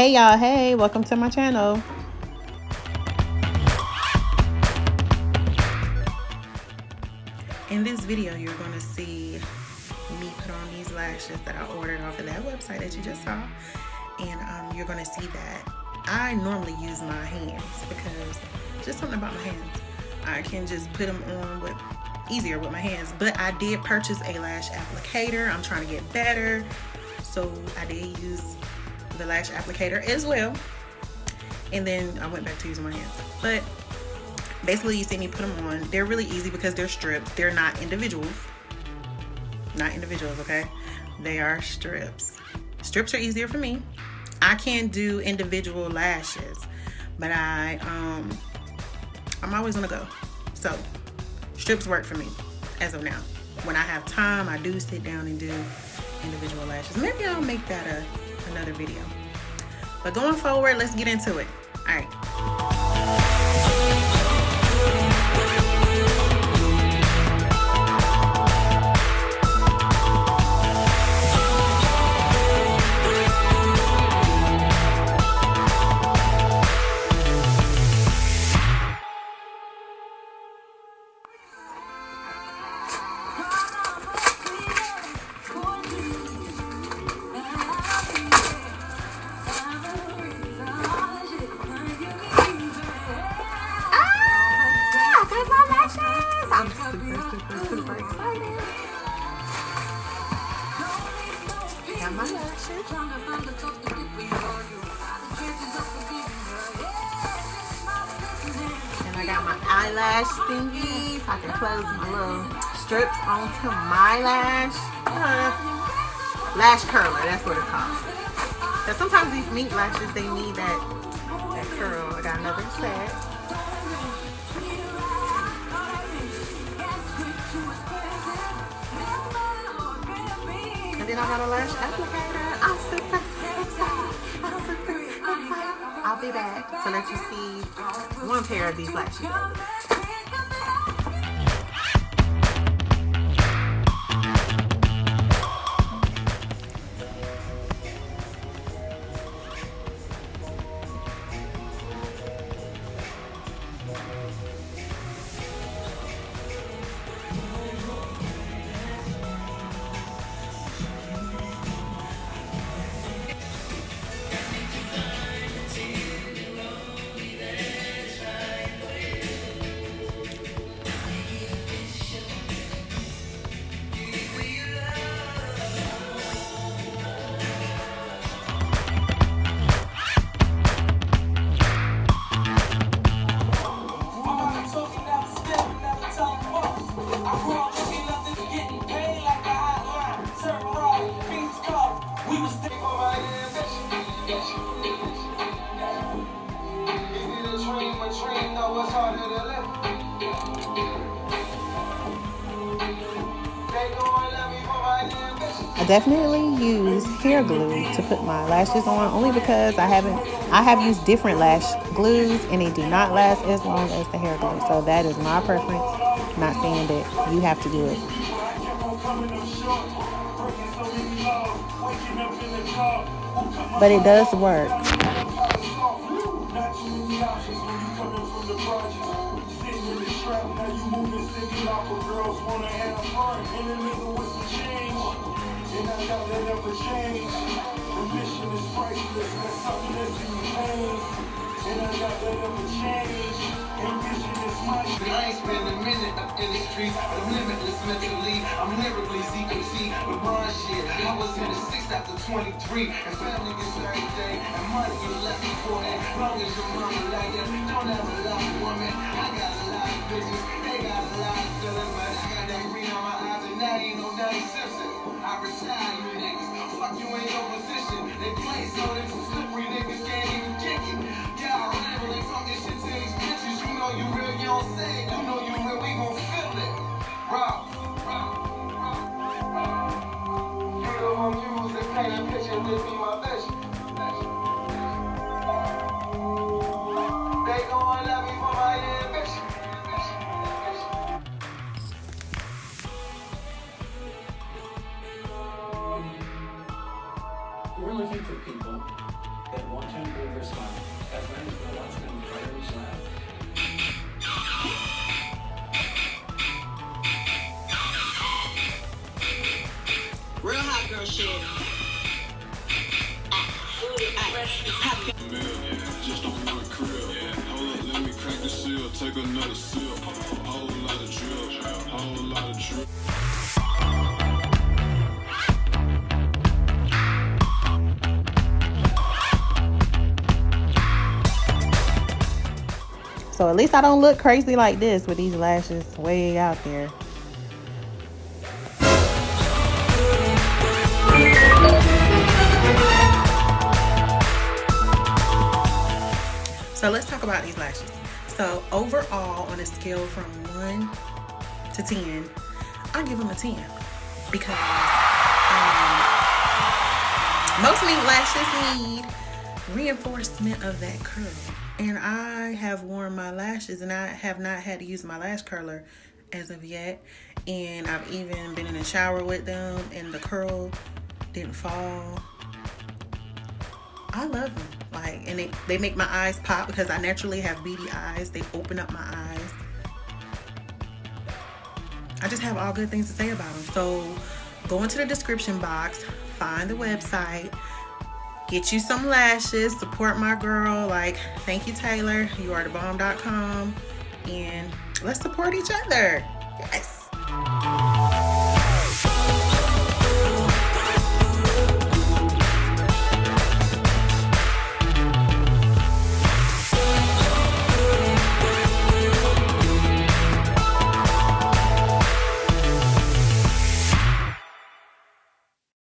Hey y'all, hey, welcome to my channel. In this video, you're going to see me put on these lashes that I ordered off of that website that you just saw. And you're going to see that I normally use my hands because just something about my hands. I can just put them on easier with my hands. But I did purchase a lash applicator. I'm trying to get better. So I did use the lash applicator as well. And then I went back to using my hands. But basically, you see me put them on. They're really easy because they're strips. They're not individuals. Not individuals, okay? They are strips. Strips are easier for me. I can't do individual lashes, but I'm always on the go. So strips work for me as of now. When I have time, I do sit down and do individual lashes. Maybe I'll make that another video. But going forward, let's get into it. All right. I'm super excited. Got my lashes. And I got my eyelash thingies. I can close the little strips onto my lash. Lash curler, that's what it's called. Because sometimes these mink lashes, they need that curl. I got another set. Then I got a lash applicator. I'm super excited. I'll be back to let you see one pair of these lashes. I definitely use hair glue to put my lashes on, only because I have used different lash glues and they do not last as long as the hair glue. So that is my preference. Not saying that you have to do it. But it does work. I ain't spend a minute up in the streets, but limitless mentally. I'm lyrically CPC with Braid shit. I was in the 6 after 23, and family gets every day, and money is less important. Long as your mama like it, don't have a lot of women. I got a lot of bitches, they got a lot of feelings, but I got that green on my eyes, and that ain't no Danny Simpson. I retire you niggas, fuck you ain't no position. They play so them some slippery niggas can't even kick it. Y'all remember they talking shit to these bitches, you know you real, you don't say it, you know you real, we gon' feel it. Rock. You know I'm using paint and picture, this be my vision. They gon' love me for my ambition. We're looking for people Just on my crib. Hold up, let me crack the seal. Take another sip. Whole lot of drip. Whole lot of drip. So at least I don't look crazy like this with these lashes way out there. So let's talk about these lashes. So overall, on a scale from 1 to 10, I give them a 10 because most mink lashes need reinforcement of that curl. And I have worn my lashes and I have not had to use my lash curler as of yet. And I've even been in the shower with them and the curl didn't fall. I love them. Like, and they make my eyes pop because I naturally have beady eyes. They open up my eyes. I just have all good things to say about them. So go into the description box, find the website, get you some lashes, support my girl. Like, thank you, Taylor. You are the bomb.com. And let's support each other. Yes.